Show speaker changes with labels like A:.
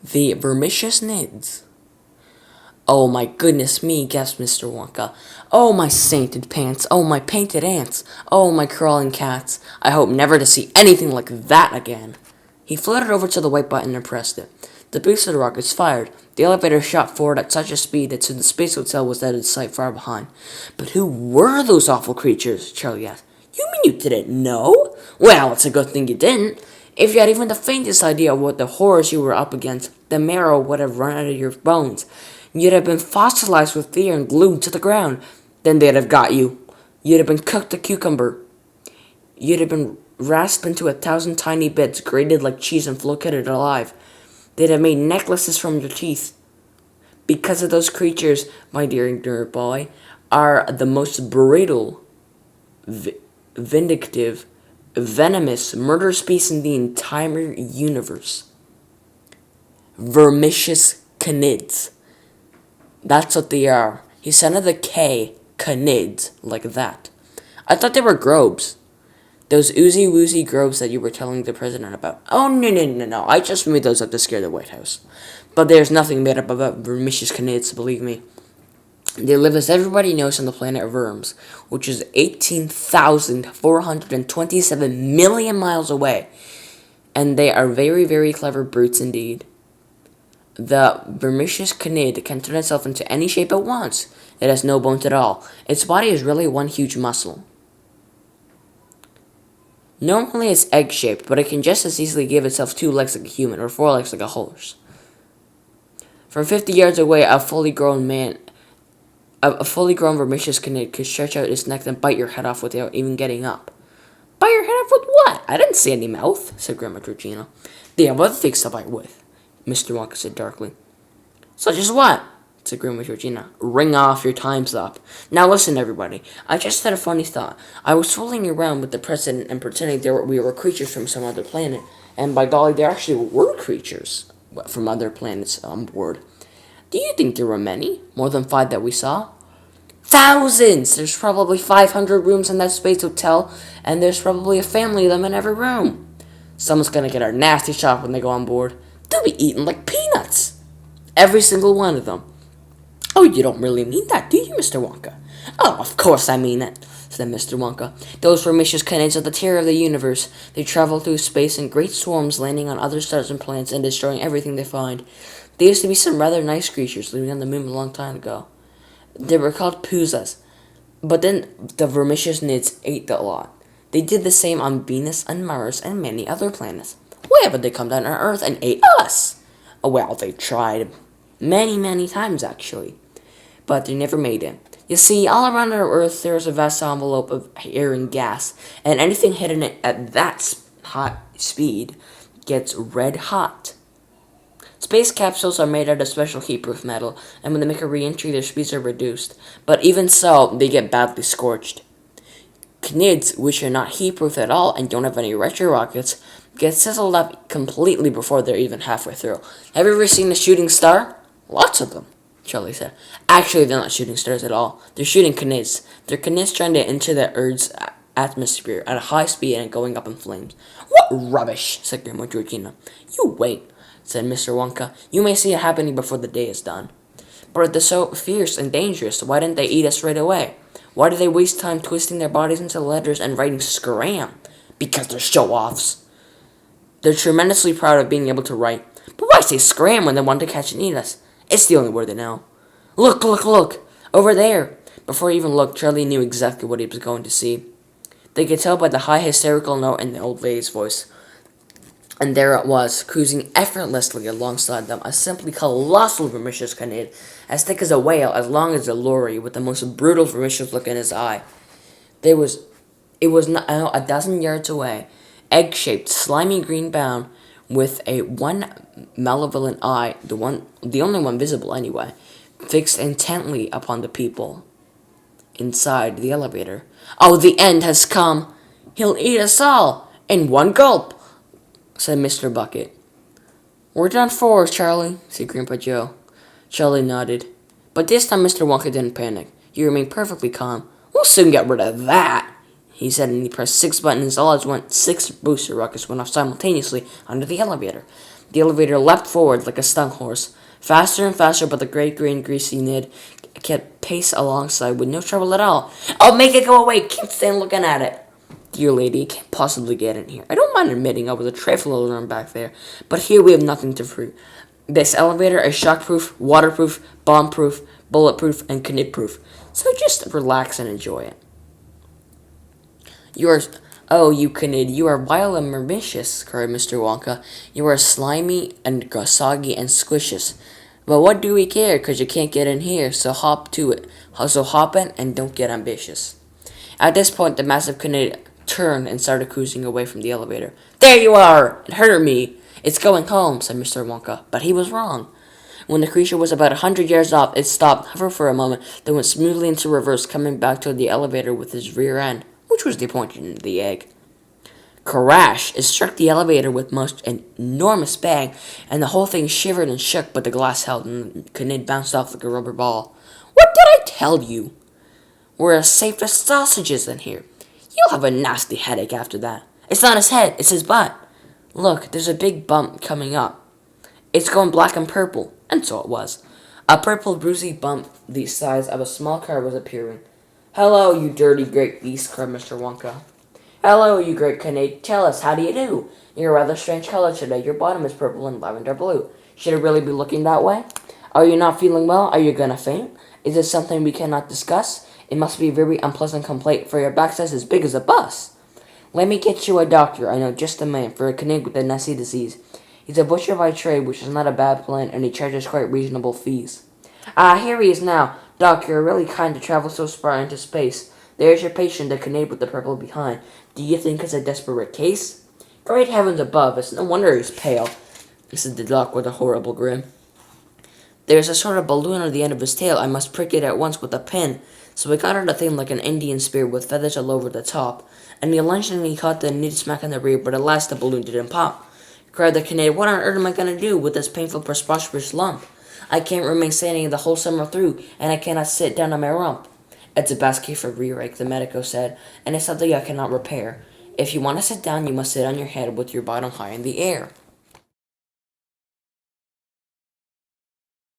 A: The Vermicious Nids. Oh my goodness me, gasped Mr. Wonka. Oh my sainted pants, oh my painted ants, oh my crawling cats. I hope never to see anything like that again. He floated over to the white button and pressed it. The boosted rockets fired. The elevator shot forward at such a speed that soon the space hotel was out of sight far behind. But who were those awful creatures? Charlie asked. You mean you didn't know? Well, it's a good thing you didn't. If you had even the faintest idea of what the horrors you were up against, the marrow would have run out of your bones. You'd have been fossilized with fear and glued to the ground. Then they'd have got you. You'd have been cooked a cucumber. You'd have been rasped into 1,000 tiny bits, grated like cheese and floated alive. They'd have made necklaces from your teeth. Because of those creatures, my dear ignorant boy, are the most brutal, vindictive, venomous, murderous beast in the entire universe. Vermicious canids. That's what they are. He sounded the K, canids, like that. I thought they were grobes. Those oozy-woozy grobes that you were telling the president about. Oh, no. I just made those up to scare the White House. But there's nothing made up about Vermicious canids, believe me. They live, as everybody knows, on the planet Verms, which is 18,427 million miles away. And they are very, very clever brutes indeed. The Vermicious canid can turn itself into any shape it wants. It has no bones at all. Its body is really one huge muscle. Normally it's egg-shaped, but it can just as easily give itself 2 legs like a human or 4 legs like a horse. From 50 yards away, a fully grown Vermicious canid could stretch out its neck and bite your head off without even getting up. Bite your head off with what? I didn't see any mouth, said Grandma Georgina. They have other things to bite with, Mr. Wonka said darkly. Such as what? Said Grandma Georgina. Ring off, your time's up. Now listen, everybody. I just had a funny thought. I was fooling around with the president and pretending we were creatures from some other planet. And by golly, there actually were creatures from other planets on board. Do you think there were many? More than 5 that we saw? Thousands! There's probably 500 rooms in that space hotel, and there's probably a family of them in every room. Someone's gonna get our nasty shock when they go on board. They'll be eaten like peanuts. Every single one of them. Oh, you don't really mean that, do you, Mr. Wonka? Oh, of course I mean it, said Mr. Wonka. Those Vermicious canids are the terror of the universe. They travel through space in great swarms, landing on other stars and planets and destroying everything they find. There used to be some rather nice creatures living on the moon a long time ago. They were called Poozas. But then the Vermicious nids ate a lot. They did the same on Venus and Mars and many other planets. Why haven't they come down on Earth and ate us? Oh, well, they tried many times, actually. But they never made it. You see, all around our Earth there is a vast envelope of air and gas, and anything hitting it at that hot speed gets red hot. Space capsules are made out of special heat-proof metal, and when they make a re-entry, their speeds are reduced. But even so, they get badly scorched. Canids, which are not heat-proof at all and don't have any retro rockets, get sizzled up completely before they're even halfway through. Have you ever seen a shooting star? Lots of them, Charlie said. Actually, they're not shooting stars at all. They're shooting canids. They're canids trying to enter the Earth's atmosphere at a high speed and going up in flames. What rubbish, said Grandma Georgina. You wait, said Mr. Wonka. You may see it happening before the day is done. But if they're so fierce and dangerous, why didn't they eat us right away? Why do they waste time twisting their bodies into letters and writing scram? Because they're show-offs. They're tremendously proud of being able to write. But why say scram when they want to catch and eat us? It's the only word they know. Look! Over there! Before he even looked, Charlie knew exactly what he was going to see. They could tell by the high hysterical note in the old lady's voice. And there it was, cruising effortlessly alongside them, a simply colossal Vermicious canid, as thick as a whale, as long as a lorry, with the most brutal Vermicious look in his eye. It was not 1,000 yards away, egg-shaped, slimy green bound, with one malevolent eye, the only one visible anyway, fixed intently upon the people inside the elevator. Oh, the end has come! He'll eat us all! In one gulp! Said Mr. Bucket. We're done for, Charlie, said Grandpa Joe. Charlie nodded. But this time Mr. Wonka didn't panic. He remained perfectly calm. We'll soon get rid of that, he said, and he pressed 6 buttons. All at once, 6 booster rockets went off simultaneously under the elevator. The elevator leapt forward like a stung horse. Faster and faster, but the great green greasy Ned kept pace alongside with no trouble at all. "Oh, make it go away! Can't stand looking at it." "Dear lady, it can't possibly get in here. I don't mind admitting I was a trifle alone back there, but here we have nothing to fear. This elevator is shockproof, waterproof, bombproof, bulletproof, and knit-proof. So just relax and enjoy it." "You are, oh, you Knid, you are wild and malicious," cried Mr. Wonka. "You are slimy and soggy and squishes. But what do we care, 'cause you can't get in here, so hop to it. So hop in and don't get ambitious." At this point, the massive Knid turned and started cruising away from the elevator. "There you are! It hurt me. It's going home," said Mr. Wonka, but he was wrong. When the creature was about 100 yards off, it stopped, hovered for a moment, then went smoothly into reverse, coming back toward the elevator with its rear end, which was pointed into the egg. Crash! It struck the elevator with most enormous bang, and the whole thing shivered and shook, but the glass held, and Knid bounced off like a rubber ball. "What did I tell you? We're as safe as sausages in here. You'll have a nasty headache after that." "It's not his head, it's his butt. Look, there's a big bump coming up. It's going black and purple." And so it was. A purple, bruisy bump the size of a small car was appearing. "Hello, you dirty great beast," cried Mr. Wonka. "Hello, you great Knid. Tell us, how do you do? You're a rather strange color today. Your bottom is purple and lavender blue. Should it really be looking that way? Are you not feeling well? Are you gonna faint? Is this something we cannot discuss? It must be a very unpleasant complaint, for your back size as big as a bus. Let me get you a doctor. I know just the man for a Knid with the Nessie disease. He's a butcher by trade, which is not a bad plan, and he charges quite reasonable fees." "Ah, here he is now. Doc, you're really kind to travel so far into space. There's your patient, the Knid with the purple behind. Do you think it's a desperate case?" "Great heavens above, it's no wonder he's pale," said the doc with a horrible grin. "There's a sort of balloon on the end of his tail. I must prick it at once with a pin." So he got out a thing like an Indian spear with feathers all over the top, and he lunged and he caught the Knid smack in the rear, but alas, the balloon didn't pop. Cried the Knid, "What on earth am I going to do with this painful preposterous lump? I can't remain standing the whole summer through, and I cannot sit down on my rump." "It's a bad case for rear-ache," the medico said, "and it's something I cannot repair. If you want to sit down, you must sit on your head with your bottom high in the air."